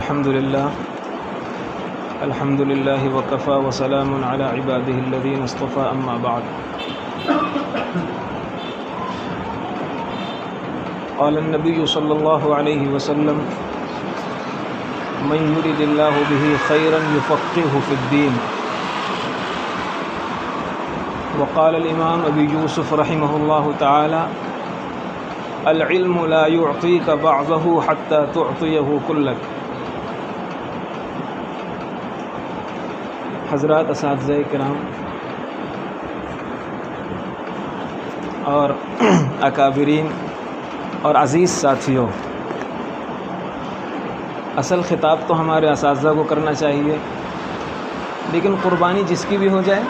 الحمد لله وكفى وسلام على عباده الذين اصطفى أما بعد. قال النبي صلى الله عليه وسلم: من يرد الله به خيرا يفقهه في الدين. وقال الإمام أبي يوسف رحمه الله تعالى: العلم لا يعطيك بعضه حتى تعطيه كلك. حضرات اساتذہ کرام اور اکابرین اور عزیز ساتھیوں، اصل خطاب تو ہمارے اساتذہ کو کرنا چاہیے، لیکن قربانی جس کی بھی ہو جائے،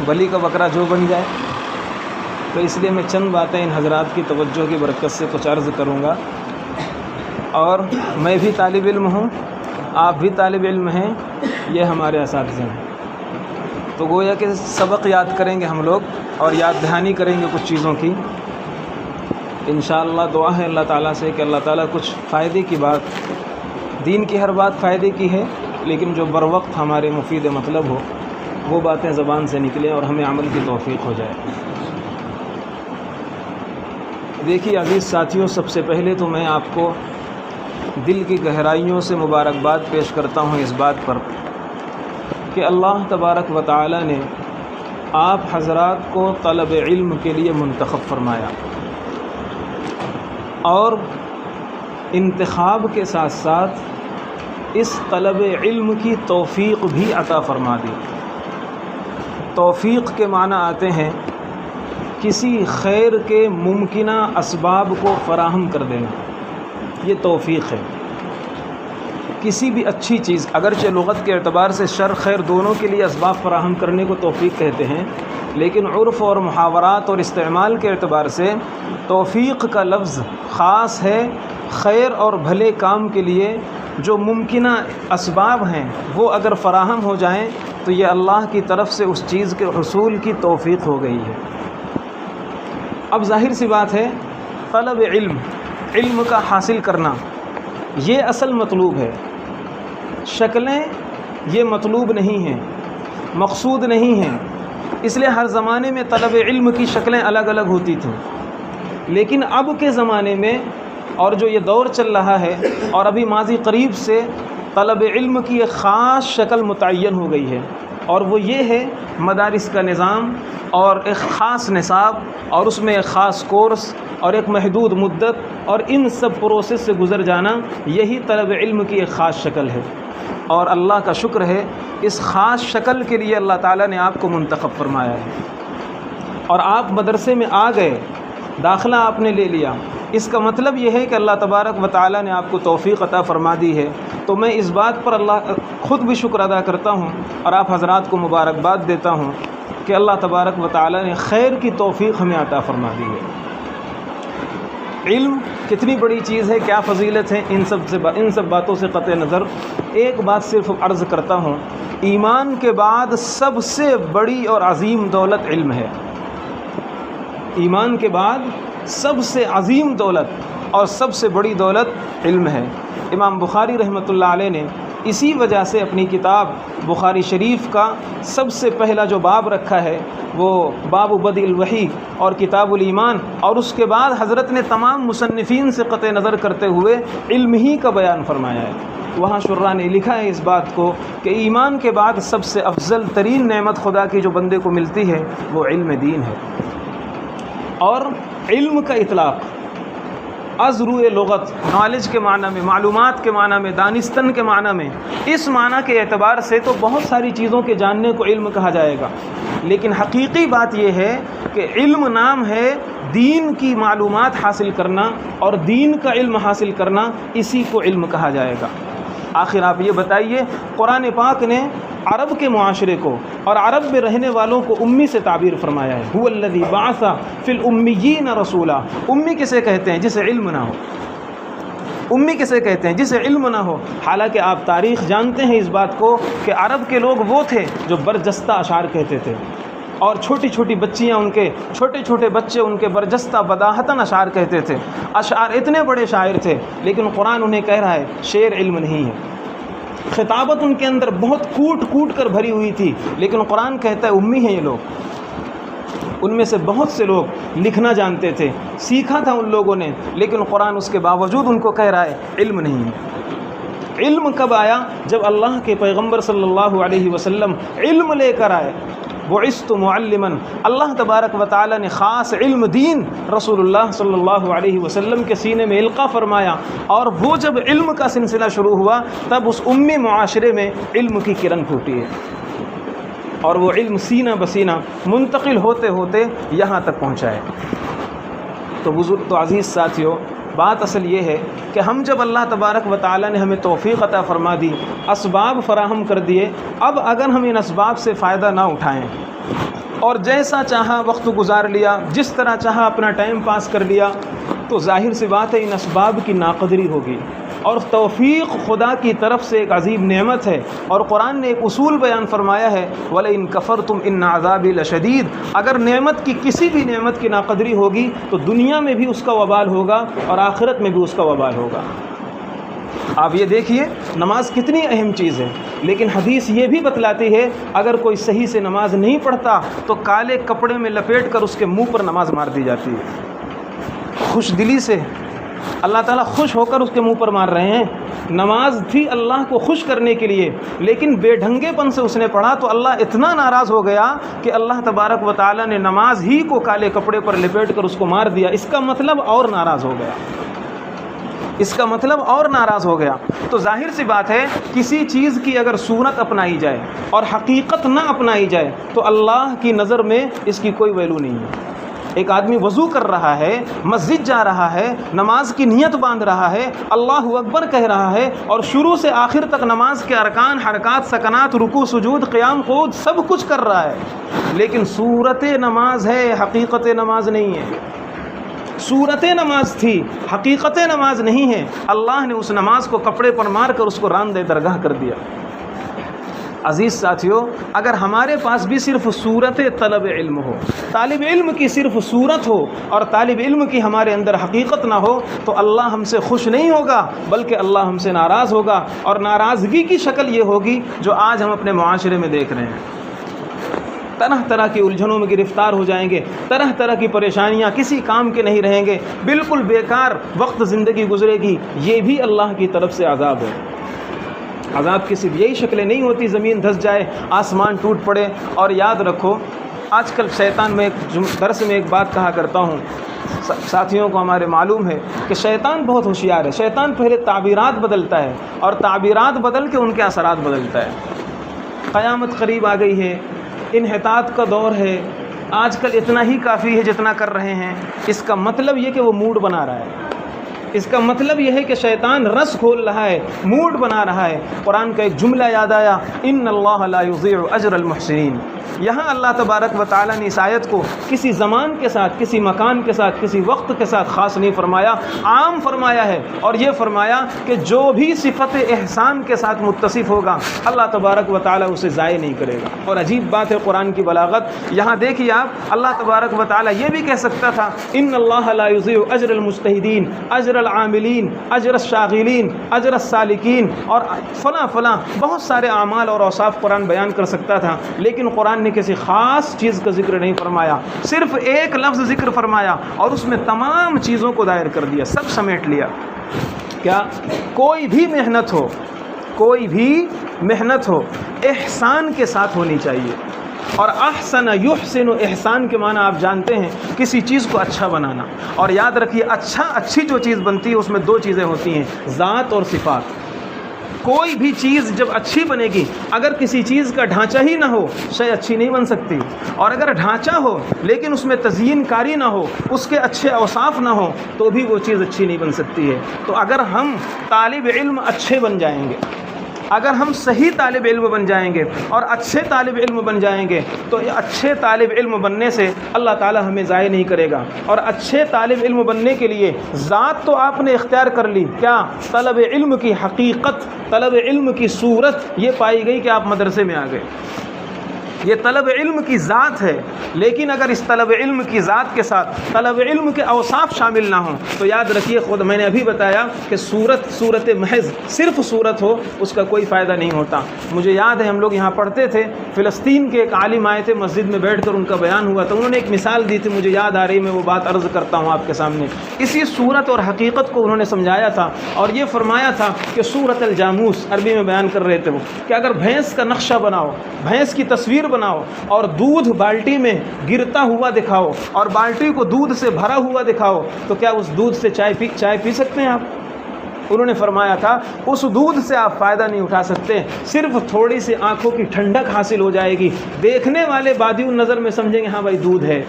بلی کا بکرا جو بن جائے، تو اس لیے میں چند باتیں ان حضرات کی توجہ کی برکت سے کچھ عرض کروں گا. اور میں بھی طالب علم ہوں، آپ بھی طالب علم ہیں، یہ ہمارے اساتذہ ہیں، تو گویا کہ سبق یاد کریں گے ہم لوگ اور یاد دہانی کریں گے کچھ چیزوں کی. انشاءاللہ دعا ہے اللہ تعالیٰ سے کہ اللہ تعالیٰ کچھ فائدے کی بات، دین کی ہر بات فائدے کی ہے، لیکن جو بر وقت ہمارے مفید مطلب ہو وہ باتیں زبان سے نکلیں اور ہمیں عمل کی توفیق ہو جائے. دیکھیے عزیز ساتھیوں، سب سے پہلے تو میں آپ کو دل کی گہرائیوں سے مبارکباد پیش کرتا ہوں اس بات پر کہ اللہ تبارک و تعالی نے آپ حضرات کو طلب علم کے لیے منتخب فرمایا، اور انتخاب کے ساتھ ساتھ اس طلب علم کی توفیق بھی عطا فرما دی. توفیق کے معنی آتے ہیں کسی خیر کے ممکنہ اسباب کو فراہم کر دینا، یہ توفیق ہے. کسی بھی اچھی چیز، اگرچہ لغت کے اعتبار سے شر خیر دونوں کے لیے اسباب فراہم کرنے کو توفیق کہتے ہیں، لیکن عرف اور محاورات اور استعمال کے اعتبار سے توفیق کا لفظ خاص ہے خیر اور بھلے کام کے لیے. جو ممکنہ اسباب ہیں وہ اگر فراہم ہو جائیں تو یہ اللہ کی طرف سے اس چیز کے حصول کی توفیق ہو گئی ہے. اب ظاہر سی بات ہے، طلب علم کا حاصل کرنا یہ اصل مطلوب ہے. شکلیں یہ مطلوب نہیں ہیں، مقصود نہیں ہیں. اس لیے ہر زمانے میں طلب علم کی شکلیں الگ الگ ہوتی تھیں، لیکن اب کے زمانے میں اور جو یہ دور چل رہا ہے اور ابھی ماضی قریب سے طلب علم کی ایک خاص شکل متعین ہو گئی ہے، اور وہ یہ ہے مدارس کا نظام اور ایک خاص نصاب اور اس میں ایک خاص کورس اور ایک محدود مدت اور ان سب پروسیس سے گزر جانا، یہی طلب علم کی ایک خاص شکل ہے. اور اللہ کا شکر ہے اس خاص شکل کے لیے اللہ تعالیٰ نے آپ کو منتخب فرمایا ہے، اور آپ مدرسے میں آ گئے، داخلہ آپ نے لے لیا. اس کا مطلب یہ ہے کہ اللہ تبارک و تعالیٰ نے آپ کو توفیق عطا فرما دی ہے. تو میں اس بات پر اللہ خود بھی شکر ادا کرتا ہوں اور آپ حضرات کو مبارکباد دیتا ہوں کہ اللہ تبارک و تعالیٰ نے خیر کی توفیق ہمیں عطا فرما دی ہے. علم کتنی بڑی چیز ہے، کیا فضیلت ہے، ان سب باتوں سے قطع نظر ایک بات صرف عرض کرتا ہوں: ایمان کے بعد سب سے بڑی اور عظیم دولت علم ہے. ایمان کے بعد سب سے عظیم دولت اور سب سے بڑی دولت علم ہے. امام بخاری رحمۃ اللہ علیہ نے اسی وجہ سے اپنی کتاب بخاری شریف کا سب سے پہلا جو باب رکھا ہے وہ باب بدء الوحی اور کتاب الایمان، اور اس کے بعد حضرت نے تمام مصنفین سے قطع نظر کرتے ہوئے علم ہی کا بیان فرمایا ہے. وہاں شراح نے لکھا ہے اس بات کو کہ ایمان کے بعد سب سے افضل ترین نعمت خدا کی جو بندے کو ملتی ہے وہ علم دین ہے. اور علم کا اطلاق از روئے لغت، نالج کے معنی میں، معلومات کے معنی میں، دانستن کے معنی میں، اس معنی کے اعتبار سے تو بہت ساری چیزوں کے جاننے کو علم کہا جائے گا، لیکن حقیقی بات یہ ہے کہ علم نام ہے دین کی معلومات حاصل کرنا، اور دین کا علم حاصل کرنا، اسی کو علم کہا جائے گا. آخر آپ یہ بتائیے، قرآن پاک نے عرب کے معاشرے کو اور عرب میں رہنے والوں کو امی سے تعبیر فرمایا ہے. هو الذی بعث فی الامیین رسولا. امی کسے کہتے ہیں؟ جسے علم نہ ہو. امی کسے کہتے ہیں؟ جسے علم نہ ہو. حالانکہ آپ تاریخ جانتے ہیں اس بات کو کہ عرب کے لوگ وہ تھے جو برجستہ اشعار کہتے تھے، اور چھوٹی چھوٹی بچیاں، ان کے چھوٹے چھوٹے بچے ان کے برجستہ بداہتاً اشعار کہتے تھے. اشعار اتنے بڑے شاعر تھے، لیکن قرآن انہیں کہہ رہا ہے شعر علم نہیں ہے. خطابت ان کے اندر بہت کوٹ کوٹ کر بھری ہوئی تھی، لیکن قرآن کہتا ہے امی ہیں یہ لوگ۔ ان میں سے بہت سے لوگ لکھنا جانتے تھے، سیکھا تھا ان لوگوں نے، لیکن قرآن اس کے باوجود ان کو کہہ رہا ہے علم نہیں ہے۔ علم کب آیا؟ جب اللہ کے پیغمبر صلی اللہ علیہ وسلم علم لے کر آئے۔ بعثت معلما، اللہ تبارک و تعالی نے خاص علم دین رسول اللہ صلی اللہ علیہ وسلم کے سینے میں القاء فرمایا، اور وہ جب علم کا سلسلہ شروع ہوا تب اس امی معاشرے میں علم کی کرن پھوٹی ہے، اور وہ علم سینہ بسینہ منتقل ہوتے ہوتے یہاں تک پہنچا ہے۔ تو عزیز ساتھیو، بات اصل یہ ہے کہ ہم جب اللہ تبارک و تعالی نے ہمیں توفیق عطا فرما دی، اسباب فراہم کر دیے، اب اگر ہم ان اسباب سے فائدہ نہ اٹھائیں اور جیسا چاہا وقت گزار لیا، جس طرح چاہا اپنا ٹائم پاس کر لیا، تو ظاہر سی بات ہے ان اسباب کی ناقدری ہوگی۔ اور توفیق خدا کی طرف سے ایک عظیم نعمت ہے، اور قرآن نے ایک اصول بیان فرمایا ہے وَلَئِن كَفَرْتُمْ إِنَّ عَذَابِي لَشَدِيدٌ۔ اگر نعمت کی کسی بھی نعمت کی ناقدری ہوگی تو دنیا میں بھی اس کا وبال ہوگا اور آخرت میں بھی اس کا وبال ہوگا۔ آپ یہ دیکھیے نماز کتنی اہم چیز ہے، لیکن حدیث یہ بھی بتلاتی ہے اگر کوئی صحیح سے نماز نہیں پڑھتا تو کالے کپڑے میں لپیٹ کر اس کے منہ پر نماز مار دی جاتی ہے۔ خوش دلی سے اللہ تعالیٰ خوش ہو کر اس کے منہ پر مار رہے ہیں۔ نماز تھی اللہ کو خوش کرنے کے لیے، لیکن بے ڈھنگے پن سے اس نے پڑھا تو اللہ اتنا ناراض ہو گیا کہ اللہ تبارک و تعالیٰ نے نماز ہی کو کالے کپڑے پر لپیٹ کر اس کو مار دیا۔ اس کا مطلب اور ناراض ہو گیا، اس کا مطلب اور ناراض ہو گیا۔ تو ظاہر سی بات ہے کسی چیز کی اگر صورت اپنائی جائے اور حقیقت نہ اپنائی جائے تو اللہ کی نظر میں اس کی کوئی ویلو نہیں ہے۔ ایک آدمی وضو کر رہا ہے، مسجد جا رہا ہے، نماز کی نیت باندھ رہا ہے، اللہ اکبر کہہ رہا ہے، اور شروع سے آخر تک نماز کے ارکان، حرکات، سکنات، رکوع، سجود، قیام، قعود سب کچھ کر رہا ہے، لیکن صورت نماز ہے، حقیقت نماز نہیں ہے۔ صورت نماز تھی، حقیقت نماز نہیں ہے۔ اللہ نے اس نماز کو کپڑے پر مار کر اس کو راندہ درگاہ کر دیا۔ عزیز ساتھیو، اگر ہمارے پاس بھی صرف صورت طلب علم ہو، طالب علم کی صرف صورت ہو، اور طالب علم کی ہمارے اندر حقیقت نہ ہو، تو اللہ ہم سے خوش نہیں ہوگا بلکہ اللہ ہم سے ناراض ہوگا، اور ناراضگی کی شکل یہ ہوگی جو آج ہم اپنے معاشرے میں دیکھ رہے ہیں۔ طرح طرح کی الجھنوں میں گرفتار ہو جائیں گے، طرح طرح کی پریشانیاں، کسی کام کے نہیں رہیں گے، بالکل بیکار وقت زندگی گزرے گی۔ یہ بھی اللہ کی طرف سے عذاب ہے۔ عذاب کی صرف یہی شکلیں نہیں ہوتی زمین دھس جائے، آسمان ٹوٹ پڑے۔ اور یاد رکھو، آج کل شیطان میں درس میں ایک بات کہا کرتا ہوں، ساتھیوں کو ہمارے معلوم ہے کہ شیطان بہت ہوشیار ہے۔ شیطان پہلے تعبیرات بدلتا ہے، اور تعبیرات بدل کے ان کے اثرات بدلتا ہے۔ قیامت قریب آ گئی ہے، انحطاط کا دور ہے، آج کل اتنا ہی کافی ہے جتنا کر رہے ہیں۔ اس کا مطلب یہ کہ وہ موڈ بنا رہا ہے، اس کا مطلب یہ ہے کہ شیطان رس کھول رہا ہے، موڈ بنا رہا ہے۔ قرآن کا ایک جملہ یاد آیا، ان اللہ لا یضیع اجر المحسنین۔ یہاں اللہ تبارک و تعالیٰ نے اس آیت کو کسی زمان کے ساتھ، کسی مکان کے ساتھ، کسی وقت کے ساتھ خاص نہیں فرمایا، عام فرمایا ہے، اور یہ فرمایا کہ جو بھی صفت احسان کے ساتھ متصف ہوگا اللہ تبارک و تعالیٰ اسے ضائع نہیں کرے گا۔ اور عجیب بات ہے قرآن کی بلاغت، یہاں دیکھیے آپ، اللہ تبارک و تعالیٰ یہ بھی کہہ سکتا تھا ان اللہ لا یضیع اجر المجتہدین، اجر العاملین، اجر الشاغلین، اجر السالکین، اور فلاں فلاں بہت سارے اعمال اور اوصاف قرآن بیان کر سکتا تھا، لیکن قرآن نے کسی خاص چیز کا ذکر نہیں فرمایا، صرف ایک لفظ ذکر فرمایا اور اس میں تمام چیزوں کو دائر کر دیا، سب سمیٹ لیا۔ کیا؟ کوئی بھی محنت ہو، کوئی بھی محنت ہو، احسان کے ساتھ ہونی چاہیے۔ اور احسن یحسن، احسان کے معنی آپ جانتے ہیں، کسی چیز کو اچھا بنانا۔ اور یاد رکھیے، اچھی جو چیز بنتی ہے اس میں دو چیزیں ہوتی ہیں، ذات اور صفات۔ کوئی بھی چیز جب اچھی بنے گی، اگر کسی چیز کا ڈھانچہ ہی نہ ہو، شے اچھی نہیں بن سکتی، اور اگر ڈھانچہ ہو لیکن اس میں تزئین کاری نہ ہو، اس کے اچھے اوصاف نہ ہو، تو بھی وہ چیز اچھی نہیں بن سکتی ہے۔ تو اگر ہم طالب علم اچھے بن جائیں گے، اگر ہم صحیح طالب علم بن جائیں گے اور اچھے طالب علم بن جائیں گے، تو اچھے طالب علم بننے سے اللہ تعالی ہمیں ضائع نہیں کرے گا۔ اور اچھے طالب علم بننے کے لیے ذات تو آپ نے اختیار کر لی، کیا؟ طلب علم کی حقیقت، طلب علم کی صورت یہ پائی گئی کہ آپ مدرسے میں آ گئے، یہ طلب علم کی ذات ہے، لیکن اگر اس طلب علم کی ذات کے ساتھ طلب علم کے اوصاف شامل نہ ہوں تو یاد رکھیے، خود میں نے ابھی بتایا کہ صورت محض صرف صورت ہو اس کا کوئی فائدہ نہیں ہوتا۔ مجھے یاد ہے ہم لوگ یہاں پڑھتے تھے، فلسطین کے ایک عالم آئے تھے، مسجد میں بیٹھ کر ان کا بیان ہوا تو انہوں نے ایک مثال دی تھی، مجھے یاد آ رہی، میں وہ بات عرض کرتا ہوں آپ کے سامنے۔ اسی صورت اور حقیقت کو انہوں نے سمجھایا تھا اور یہ فرمایا تھا کہ صورت الجاموس، عربی میں بیان کر رہے تھے وہ، کہ اگر بھینس کا نقشہ بناؤ، بھینس کی تصویر بناؤ اور دودھ بالٹی میں گرتا ہوا دکھاؤ اور بالٹی کو دودھ سے بھرا ہوا دکھاؤ تو کیا اس دودھ سے چائے پی سکتے ہیں آپ؟ انہوں نے فرمایا تھا اس دودھ سے آپ فائدہ نہیں اٹھا سکتے، صرف تھوڑی سی آنکھوں کی ٹھنڈک حاصل ہو جائے گی، دیکھنے والے بادی النظر میں سمجھیں گے ہاں بھائی دودھ ہے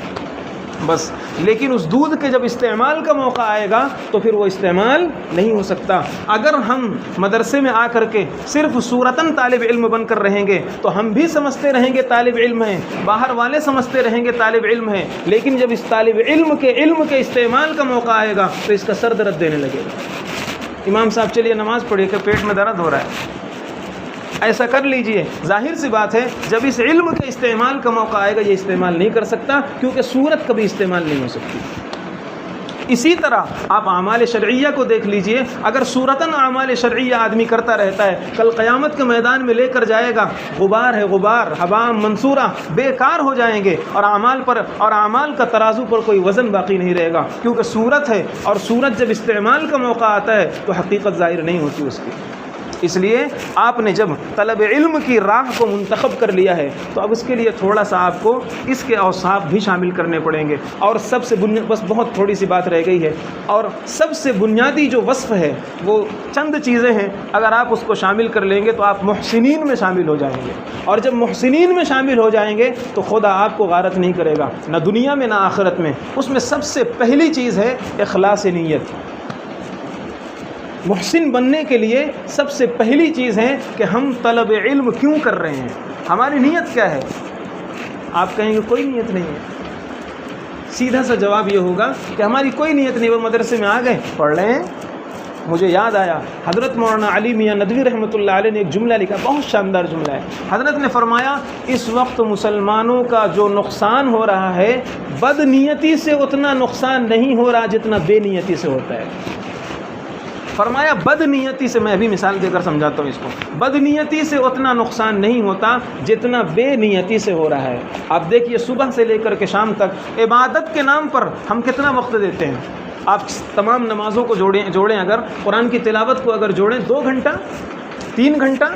بس، لیکن اس دودھ کے جب استعمال کا موقع آئے گا تو پھر وہ استعمال نہیں ہو سکتا۔ اگر ہم مدرسے میں آ کر کے صرف صورتاً طالب علم بن کر رہیں گے تو ہم بھی سمجھتے رہیں گے طالب علم ہیں، باہر والے سمجھتے رہیں گے طالب علم ہیں، لیکن جب اس طالب علم کے استعمال کا موقع آئے گا تو اس کا سر درد دینے لگے گا۔ امام صاحب چلیے نماز پڑھیے کہ پیٹ میں درد ہو رہا ہے، ایسا کر لیجئے۔ ظاہر سی بات ہے جب اس علم کے استعمال کا موقع آئے گا یہ استعمال نہیں کر سکتا، کیونکہ صورت کبھی استعمال نہیں ہو سکتی۔ اسی طرح آپ اعمال شرعیہ کو دیکھ لیجئے، اگر صورتاً اعمال شرعیہ آدمی کرتا رہتا ہے، کل قیامت کے میدان میں لے کر جائے گا، غبار ہے غبار، حباء منصورہ، بیکار ہو جائیں گے اور اعمال کا ترازو پر کوئی وزن باقی نہیں رہے گا، کیونکہ صورت ہے اور صورت جب استعمال کا موقع آتا ہے تو حقیقت ظاہر نہیں ہوتی اس کی۔ اس لیے آپ نے جب طلب علم کی راہ کو منتخب کر لیا ہے تو اب اس کے لیے تھوڑا سا آپ کو اس کے اوصاف بھی شامل کرنے پڑیں گے، اور سب سے بس بہت تھوڑی سی بات رہ گئی ہے، اور سب سے بنیادی جو وصف ہے وہ چند چیزیں ہیں، اگر آپ اس کو شامل کر لیں گے تو آپ محسنین میں شامل ہو جائیں گے، اور جب محسنین میں شامل ہو جائیں گے تو خدا آپ کو غارت نہیں کرے گا، نہ دنیا میں نہ آخرت میں۔ اس میں سب سے پہلی چیز ہے اخلاص نیت۔ محسن بننے کے لیے سب سے پہلی چیز ہے کہ ہم طلب علم کیوں کر رہے ہیں، ہماری نیت کیا ہے؟ آپ کہیں گے کوئی نیت نہیں ہے، سیدھا سا جواب یہ ہوگا کہ ہماری کوئی نیت نہیں، وہ مدرسے میں آ گئے پڑھ رہے ہیں۔ مجھے یاد آیا حضرت مولانا علی میاں ندوی رحمۃ اللہ علیہ نے ایک جملہ لکھا، بہت شاندار جملہ ہے۔ حضرت نے فرمایا اس وقت مسلمانوں کا جو نقصان ہو رہا ہے بد نیتی سے اتنا نقصان نہیں ہو رہا جتنا بے نیتی سے ہوتا ہے۔ فرمایا بد نیتی سے، میں ابھی مثال دے کر سمجھاتا ہوں اس کو، بد نیتی سے اتنا نقصان نہیں ہوتا جتنا بے نیتی سے ہو رہا ہے۔ آپ دیکھیے صبح سے لے کر کے شام تک عبادت کے نام پر ہم کتنا وقت دیتے ہیں۔ آپ تمام نمازوں کو جوڑیں، اگر قرآن کی تلاوت کو اگر جوڑیں 2 گھنٹہ 3 گھنٹہ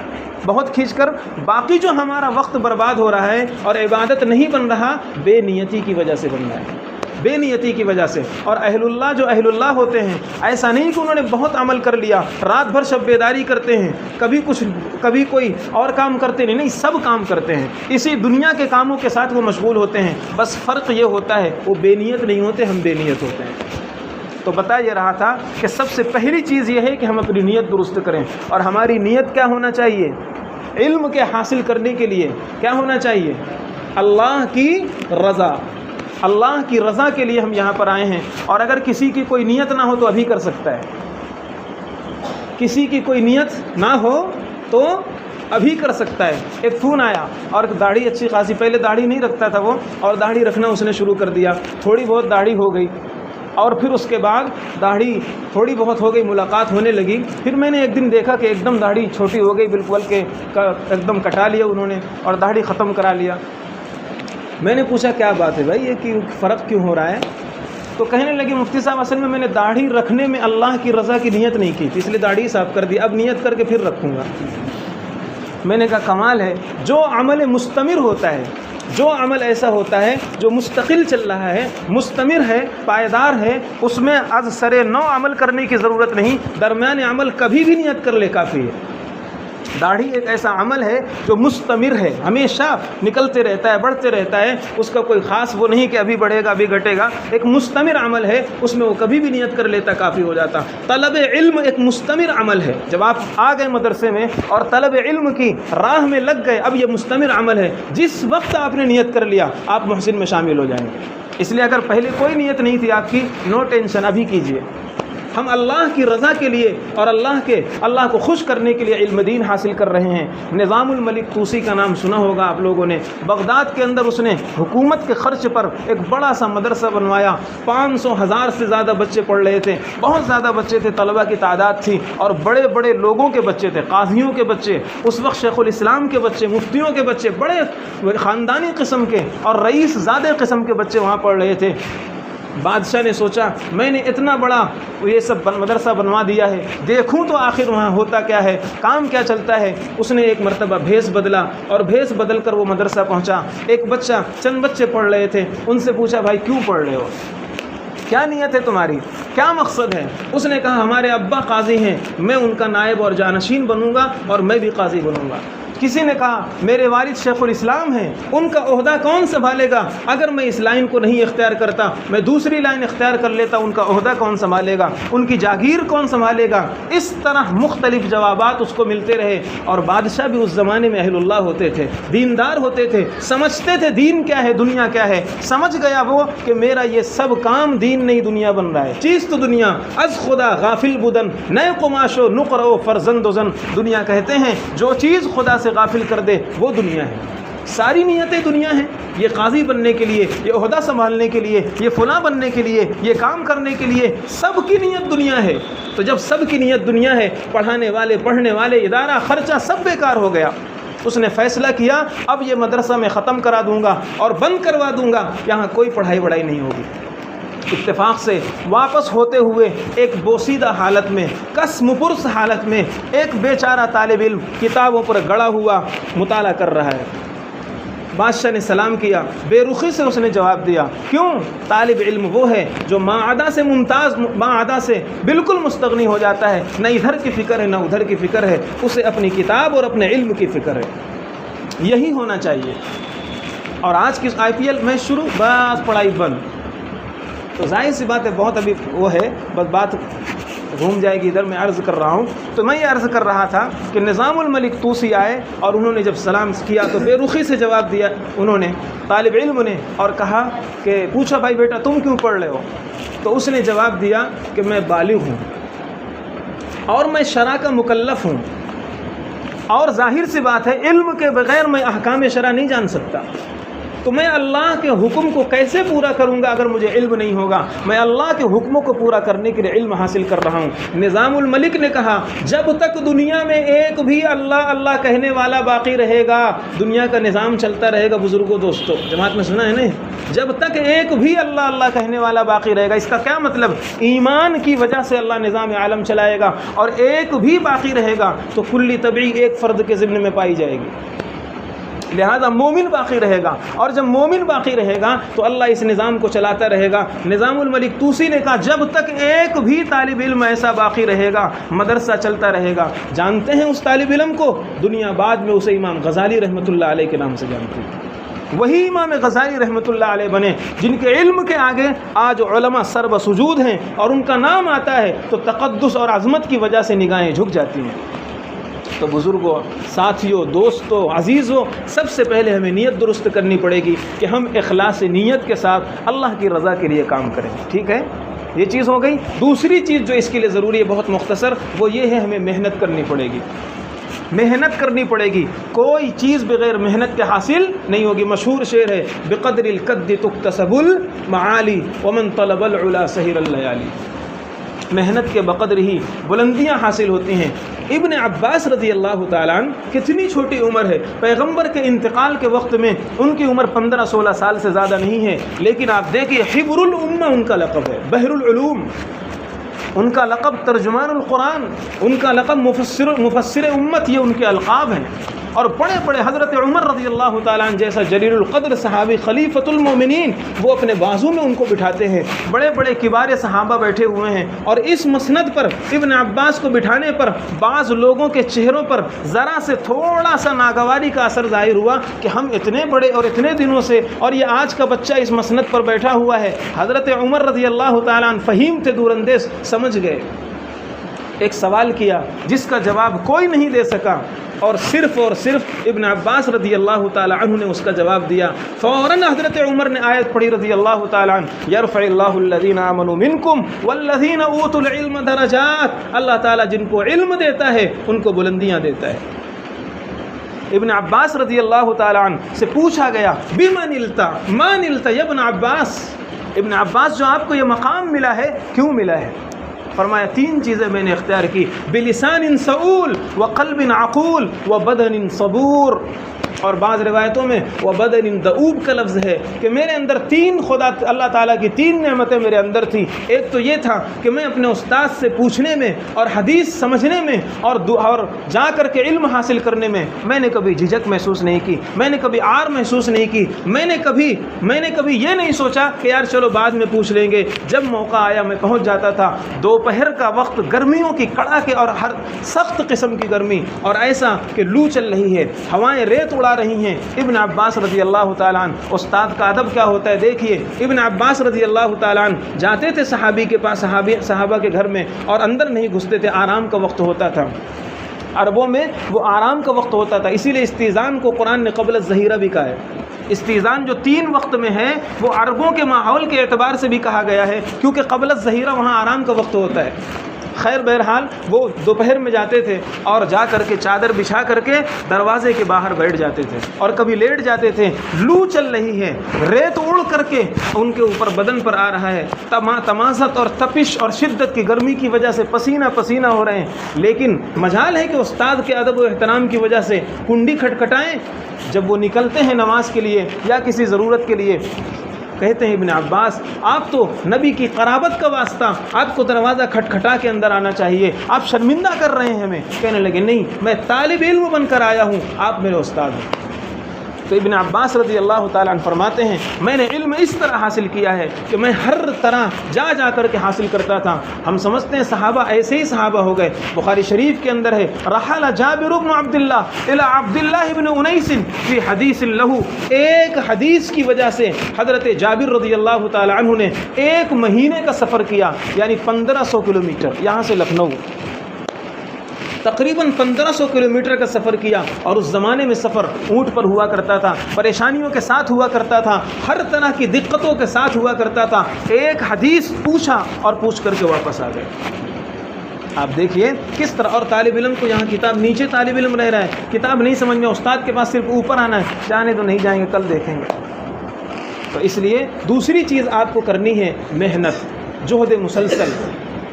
بہت کھینچ کر، باقی جو ہمارا وقت برباد ہو رہا ہے اور عبادت نہیں بن رہا، بے نیتی کی وجہ سے بن رہا ہے، بے نیتی کی وجہ سے۔ اور اہل اللہ جو اہل اللہ ہوتے ہیں، ایسا نہیں کہ انہوں نے بہت عمل کر لیا، رات بھر شب بیداری کرتے ہیں، کبھی کوئی اور کام کرتے نہیں، سب کام کرتے ہیں، اسی دنیا کے کاموں کے ساتھ وہ مشغول ہوتے ہیں، بس فرق یہ ہوتا ہے وہ بے نیت نہیں ہوتے، ہم بے نیت ہوتے ہیں۔ تو بتا یہ رہا تھا کہ سب سے پہلی چیز یہ ہے کہ ہم اپنی نیت درست کریں، اور ہماری نیت کیا ہونا چاہیے؟ علم کے حاصل کرنے کے لیے کیا ہونا چاہیے؟ اللہ کی رضا، اللہ کی رضا کے لیے ہم یہاں پر آئے ہیں۔ اور اگر کسی کی کوئی نیت نہ ہو تو ابھی کر سکتا ہے، کسی کی کوئی نیت نہ ہو تو ابھی کر سکتا ہے۔ ایک فون آیا اور داڑھی اچھی خاصی، پہلے داڑھی نہیں رکھتا تھا وہ، اور داڑھی رکھنا اس نے شروع کر دیا، تھوڑی بہت داڑھی ہو گئی، اور پھر اس کے بعد داڑھی تھوڑی بہت ہو گئی، ملاقات ہونے لگی، پھر میں نے ایک دن دیکھا کہ ایک دم داڑھی چھوٹی ہو گئی، بالکل کہ ایک دم کٹا لیا انہوں نے اور داڑھی ختم کرا لیا۔ میں نے پوچھا کیا بات ہے بھائی، یہ کہ فرق کیوں ہو رہا ہے؟ تو کہنے لگے مفتی صاحب اصل میں نے داڑھی رکھنے میں اللہ کی رضا کی نیت نہیں کی تھی، اس لیے داڑھی صاف کر دی، اب نیت کر کے پھر رکھوں گا۔ میں نے کہا کمال ہے، جو عمل مستمر ہوتا ہے، جو عمل ایسا ہوتا ہے جو مستقل چل رہا ہے، مستمر ہے، پائیدار ہے، اس میں از سر نو عمل کرنے کی ضرورت نہیں، درمیان عمل کبھی بھی نیت کر لے کافی ہے۔ داڑھی ایک ایسا عمل ہے جو مستمر ہے، ہمیشہ نکلتے رہتا ہے، بڑھتے رہتا ہے، اس کا کوئی خاص وہ نہیں کہ ابھی بڑھے گا ابھی گھٹے گا، ایک مستمر عمل ہے، اس میں وہ کبھی بھی نیت کر لیتا کافی ہو جاتا۔ طلب علم ایک مستمر عمل ہے، جب آپ آ گئے مدرسے میں اور طلب علم کی راہ میں لگ گئے، اب یہ مستمر عمل ہے، جس وقت آپ نے نیت کر لیا آپ محسن میں شامل ہو جائیں گے۔ اس لیے اگر پہلے کوئی نیت نہیں تھی آپ کی، نو ٹینشن، ابھی کیجئے، ہم اللہ کی رضا کے لیے اور اللہ کو خوش کرنے کے لیے علم دین حاصل کر رہے ہیں۔ نظام الملک طوسی کا نام سنا ہوگا آپ لوگوں نے، بغداد کے اندر اس نے حکومت کے خرچ پر ایک بڑا سا مدرسہ بنوایا، 500,000 سے زیادہ بچے پڑھ رہے تھے، بہت زیادہ بچے تھے، طلبہ کی تعداد تھی، اور بڑے بڑے لوگوں کے بچے تھے، قاضیوں کے بچے، اس وقت شیخ الاسلام کے بچے، مفتیوں کے بچے، بڑے خاندانی قسم کے اور رئیس زادہ قسم کے بچے وہاں پڑھ رہے تھے۔ بادشاہ نے سوچا میں نے اتنا بڑا یہ سب مدرسہ بنوا دیا ہے، دیکھوں تو آخر وہاں ہوتا کیا ہے، کام کیا چلتا ہے۔ اس نے ایک مرتبہ بھیس بدلا اور بھیس بدل کر وہ مدرسہ پہنچا۔ ایک بچہ، چند بچے پڑھ رہے تھے، ان سے پوچھا بھائی کیوں پڑھ رہے ہو، کیا نیت ہے تمہاری، کیا مقصد ہے؟ اس نے کہا ہمارے ابا قاضی ہیں، میں ان کا نائب اور جانشین بنوں گا اور میں بھی قاضی بنوں گا۔ کسی نے کہا میرے والد شیخ الاسلام ہیں، ان کا عہدہ کون سنبھالے گا؟ اگر میں اس لائن کو نہیں اختیار کرتا، میں دوسری لائن اختیار کر لیتا، ان کا عہدہ کون سنبھالے گا؟ ان کی جاگیر کون سنبھالے گا؟ اس طرح مختلف جوابات اس کو ملتے رہے۔ اور بادشاہ بھی اس زمانے میں اہل اللہ ہوتے تھے، دیندار ہوتے تھے، سمجھتے تھے دین کیا ہے، دنیا کیا ہے۔ سمجھ گیا وہ کہ میرا یہ سب کام دین نہیں دنیا بن رہا ہے، چیز تو دنیا از خدا غافل بدن، نئے قماش و نقر و فرزند و زن۔ دنیا کہتے ہیں جو چیز خدا سے غافل کر دے وہ دنیا ہے، ساری نیتیں دنیا ہیں۔ یہ قاضی بننے کے لیے، یہ عہدہ سنبھالنے کے لیے، یہ فلاں بننے کے لیے، یہ کام کرنے کے لیے، سب کی نیت دنیا ہے۔ تو جب سب کی نیت دنیا ہے، پڑھانے والے، پڑھنے والے، ادارہ، خرچہ سب بیکار ہو گیا۔ اس نے فیصلہ کیا اب یہ مدرسہ میں ختم کرا دوں گا اور بند کروا دوں گا، یہاں کوئی پڑھائی وڑھائی نہیں ہوگی۔ اتفاق سے واپس ہوتے ہوئے ایک بوسیدہ حالت میں، قسم پرس حالت میں، ایک بیچارہ طالب علم کتابوں پر گڑا ہوا مطالعہ کر رہا ہے۔ بادشاہ نے سلام کیا، بے رخی سے اس نے جواب دیا، کیوں؟ طالب علم وہ ہے جو ماعدہ سے ممتاز، ماعدہ سے بالکل مستغنی ہو جاتا ہے، نہ ادھر کی فکر ہے نہ ادھر کی فکر ہے، اسے اپنی کتاب اور اپنے علم کی فکر ہے۔ یہی ہونا چاہیے۔ اور آج کی IPL میچ شروع، بس پڑھائی بند، تو ظاہر سی بات ہے بہت ابھی وہ ہے، بس بات گھوم جائے گی ادھر۔ میں عرض کر رہا ہوں، تو میں یہ عرض کر رہا تھا کہ نظام الملک طوسی آئے اور انہوں نے جب سلام کیا تو بے رخی سے جواب دیا انہوں نے، طالب علم نے، اور کہا کہ پوچھا بھائی بیٹا تم کیوں پڑھ رہے ہو؟ تو اس نے جواب دیا کہ میں بالغ ہوں اور میں شرع کا مکلف ہوں، اور ظاہر سی بات ہے علم کے بغیر میں احکام شرع نہیں جان سکتا، تو میں اللہ کے حکم کو کیسے پورا کروں گا اگر مجھے علم نہیں ہوگا؟ میں اللہ کے حکموں کو پورا کرنے کے لیے علم حاصل کر رہا ہوں۔ نظام الملک نے کہا جب تک دنیا میں ایک بھی اللہ اللہ کہنے والا باقی رہے گا، دنیا کا نظام چلتا رہے گا۔ بزرگوں، دوستوں، جماعت میں سنا ہے نا، جب تک ایک بھی اللہ اللہ کہنے والا باقی رہے گا، اس کا کیا مطلب؟ ایمان کی وجہ سے اللہ نظام عالم چلائے گا، اور ایک بھی باقی رہے گا تو کلی طبعی ایک فرد کے ضمن میں پائی جائے گی، لہذا مومن باقی رہے گا، اور جب مومن باقی رہے گا تو اللہ اس نظام کو چلاتا رہے گا۔ نظام الملک طوسی نے کہا جب تک ایک بھی طالب علم ایسا باقی رہے گا مدرسہ چلتا رہے گا۔ جانتے ہیں اس طالب علم کو؟ دنیا بعد میں اسے امام غزالی رحمۃ اللہ علیہ کے نام سے جانتی ہے۔ وہی امام غزالی رحمۃ اللہ علیہ بنے جن کے علم کے آگے آج علماء سر بسجود ہیں، اور ان کا نام آتا ہے تو تقدس اور عظمت کی وجہ سے نگاہیں جھک جاتی ہیں۔ تو بزرگوں، ساتھیوں، دوستوں، عزیزوں، سب سے پہلے ہمیں نیت درست کرنی پڑے گی کہ ہم اخلاص نیت کے ساتھ اللہ کی رضا کے لیے کام کریں، ٹھیک ہے؟ یہ چیز ہو گئی۔ دوسری چیز جو اس کے لیے ضروری ہے بہت مختصر، وہ یہ ہے ہمیں محنت کرنی پڑے گی، محنت کرنی پڑے گی۔ کوئی چیز بغیر محنت کے حاصل نہیں ہوگی۔ مشہور شعر ہے بقدر القد تکتسب المعالی ومن طلب العلا سہر اللیالی، محنت کے بقدر ہی بلندیاں حاصل ہوتی ہیں۔ ابن عباس رضی اللہ تعالیٰ عنہ کتنی چھوٹی عمر ہے، پیغمبر کے انتقال کے وقت میں ان کی عمر 15-16 سال سے زیادہ نہیں ہے، لیکن آپ دیکھیے حبر الامہ ان کا لقب ہے، بحر العلوم ان کا لقب، ترجمان القرآن ان کا لقب، مفسر امت یہ ان کے القاب ہیں۔ اور بڑے بڑے حضرت عمر رضی اللہ تعالیٰ عنہ جیسا جلیل القدر صحابی خلیفۃ المومنین وہ اپنے بازو میں ان کو بٹھاتے ہیں۔ بڑے بڑے کبار صحابہ بیٹھے ہوئے ہیں، اور اس مسند پر ابن عباس کو بٹھانے پر بعض لوگوں کے چہروں پر ذرا سے تھوڑا سا ناگواری کا اثر ظاہر ہوا کہ ہم اتنے بڑے اور اتنے دنوں سے، اور یہ آج کا بچہ اس مسند پر بیٹھا ہوا ہے۔ حضرت عمر رضی اللہ تعالیٰ عنہ فہیم تھے، دور اندیز، سمجھ گئے ایک سوال کیا جس کا جواب کوئی نہیں دے سکا، اور صرف ابن عباس رضی اللہ تعالی عنہ نے اس کا جواب دیا۔ فوراً حضرت عمر نے آیت پڑھی رضی اللہ تعالی عنہ، یرفع اللہ الذین آمنوا منکم والذین اوتوا العلم درجات، اللہ تعالیٰ جن کو علم دیتا ہے ان کو بلندیاں دیتا ہے۔ ابن عباس رضی اللہ تعالی عنہ سے پوچھا گیا بما نلتا ما نلتا یا ابن عباس جو آپ کو یہ مقام ملا ہے کیوں ملا ہے؟ فرمایا 3 چیزیں میں نے اختیار کی، بلسان سعول وقلب عقول وبدن صبور، اور بعض روایتوں میں وبدن دؤوب کا لفظ ہے کہ میرے اندر 3 خدا اللہ تعالیٰ کی 3 نعمتیں میرے اندر تھیں۔ ایک تو یہ تھا کہ میں اپنے استاد سے پوچھنے میں اور حدیث سمجھنے میں اور جا کر کے علم حاصل کرنے میں نے کبھی جھجک محسوس نہیں کی، میں نے کبھی عار محسوس نہیں کی، میں نے کبھی یہ نہیں سوچا کہ یار چلو بعد میں پوچھ لیں گے۔ جب موقع آیا میں پہنچ جاتا تھا۔ دوپہر کا وقت، گرمیوں کی کڑاکے اور ہر سخت قسم کی گرمی، اور ایسا کہ لو چل رہی ہے، ہوائیں ریت اڑا رہی ہیں۔ ابن عباس رضی اللہ تعالیٰ عنہ، استاد کا ادب کیا ہوتا ہے دیکھیے، ابن عباس رضی اللہ تعالیٰ عنہ جاتے تھے صحابی کے پاس، صحابہ کے گھر میں، اور اندر نہیں گھستے تھے، آرام کا وقت ہوتا تھا۔ عربوں میں وہ آرام کا وقت ہوتا تھا، اسی لیے استیزان کو قرآن نے قبل الظہیرہ بھی کہا ہے۔ استیزان جو 3 وقت میں ہے وہ عربوں کے ماحول کے اعتبار سے بھی کہا گیا ہے، کیونکہ قبل الظہیرہ وہاں آرام کا وقت ہوتا ہے۔ خیر بہرحال وہ دوپہر میں جاتے تھے اور جا کر کے چادر بچھا کر کے دروازے کے باہر بیٹھ جاتے تھے، اور کبھی لیٹ جاتے تھے۔ لو چل رہی ہے، ریت اڑ کر کے ان کے اوپر بدن پر آ رہا ہے، تمازت اور تپش اور شدت کی گرمی کی وجہ سے پسینہ پسینہ ہو رہے ہیں، لیکن مجال ہے کہ استاد کے ادب و احترام کی وجہ سے کنڈی کھٹکھٹائیں۔ جب وہ نکلتے ہیں نماز کے لیے یا کسی ضرورت کے لیے، کہتے ہیں ابن عباس آپ تو نبی کی قرابت کا واسطہ، آپ کو دروازہ کھٹکھٹا کے اندر آنا چاہیے، آپ شرمندہ کر رہے ہیں ہمیں۔ کہنے لگے نہیں، میں طالب علم بن کر آیا ہوں، آپ میرے استاد ہیں۔ تو ابن عباس رضی اللہ تعالیٰ عنہ فرماتے ہیں میں نے علم اس طرح حاصل کیا ہے کہ میں ہر طرح جا کر کے حاصل کرتا تھا۔ ہم سمجھتے ہیں صحابہ ایسے ہی صحابہ ہو گئے۔ بخاری شریف کے اندر ہے رحل جابر بن عبداللہ الی عبداللہ بن انیس فی حدیث لہ، ایک حدیث کی وجہ سے حضرت جابر رضی اللہ تعالیٰ عنہ نے 1 مہینے کا سفر کیا، یعنی 1500 کلومیٹر، یہاں سے لکھنؤ تقریباً 1500 کلومیٹر کا سفر کیا، اور اس زمانے میں سفر اونٹ پر ہوا کرتا تھا، پریشانیوں کے ساتھ ہوا کرتا تھا، ہر طرح کی دقتوں کے ساتھ ہوا کرتا تھا۔ ایک حدیث پوچھا اور پوچھ کر کے واپس آ گئے۔ آپ دیکھیے کس طرح، اور طالب علم کو یہاں کتاب نیچے طالب علم رہ رہا ہے، کتاب نہیں سمجھ میں، استاد کے پاس صرف اوپر آنا ہے، جانے تو نہیں جائیں گے، کل دیکھیں گے۔ تو اس لیے دوسری چیز آپ کو کرنی ہے محنت، جہد مسلسل۔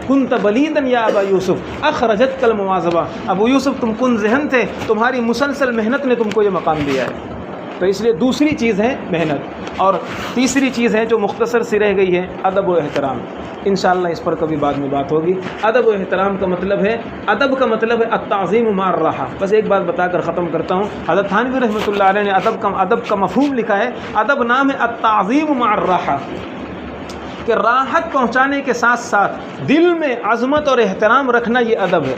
کنت بلیدن یا ابا یوسف اخرجت کل مواظبہ، ابو یوسف تم کن ذہن تھے، تمہاری مسلسل محنت نے تم کو یہ مقام دیا ہے۔ تو اس لیے دوسری چیز ہے محنت، اور تیسری چیز ہے جو مختصر سی رہ گئی ہے ادب و احترام۔ انشاءاللہ اس پر کبھی بعد میں بات ہوگی۔ ادب و احترام کا مطلب ہے، ادب کا مطلب ہے التعظیم مع الراحہ۔ بس ایک بات بتا کر ختم کرتا ہوں، حضرت تھانوی رحمۃ اللہ علیہ نے ادب کا مفہوم لکھا ہے، ادب نام ہے التعظیم مع الراحہ، کہ راحت پہنچانے کے ساتھ ساتھ دل میں عظمت اور احترام رکھنا، یہ ادب ہے۔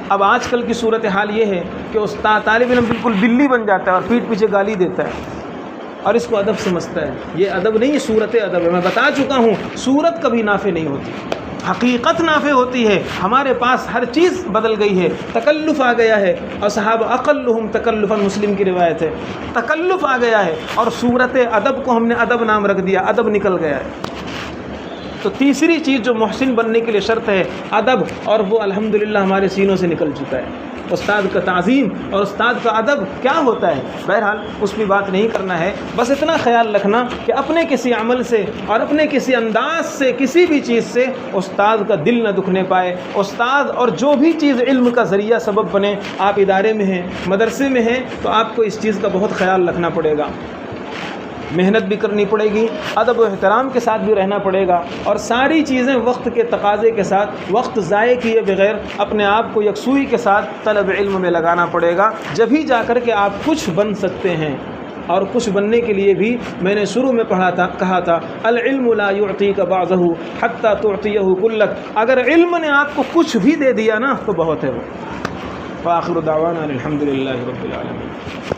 اب آج کل کی صورتحال یہ ہے کہ استاد طالب علم بالکل بلی بن جاتا ہے اور پیٹھ پیچھے گالی دیتا ہے، اور اس کو ادب سمجھتا ہے۔ یہ ادب نہیں، یہ صورت ادب ہے۔ میں بتا چکا ہوں صورت کبھی نافع نہیں ہوتی، حقیقت نافع ہوتی ہے۔ ہمارے پاس ہر چیز بدل گئی ہے، تکلف آ گیا ہے، اور صحابہ اقلہم تکلفا، مسلم کی روایت ہے، تکلف آ گیا ہے، اور صورت ادب کو ہم نے ادب نام رکھ دیا، ادب نکل گیا ہے۔ تو تیسری چیز جو محسن بننے کے لیے شرط ہے ادب، اور وہ الحمدللہ ہمارے سینوں سے نکل چکا ہے۔ استاد کا تعظیم اور استاد کا ادب کیا ہوتا ہے، بہرحال اس پہ بات نہیں کرنا ہے۔ بس اتنا خیال رکھنا کہ اپنے کسی عمل سے اور اپنے کسی انداز سے، کسی بھی چیز سے استاد کا دل نہ دکھنے پائے۔ استاد اور جو بھی چیز علم کا ذریعہ سبب بنے، آپ ادارے میں ہیں، مدرسے میں ہیں، تو آپ کو اس چیز کا بہت خیال رکھنا پڑے گا۔ محنت بھی کرنی پڑے گی، ادب و احترام کے ساتھ بھی رہنا پڑے گا، اور ساری چیزیں وقت کے تقاضے کے ساتھ، وقت ضائع کیے بغیر اپنے آپ کو یکسوئی کے ساتھ طلب علم میں لگانا پڑے گا، جبھی جا کر کے آپ کچھ بن سکتے ہیں۔ اور کچھ بننے کے لیے بھی میں نے شروع میں کہا تھا العلم لا يعطيك بعضه حتى تعطيه كلك، اگر علم نے آپ کو کچھ بھی دے دیا نا تو بہت ہے وہ۔ وآخر دعوانا الحمد للہ رب العالمین۔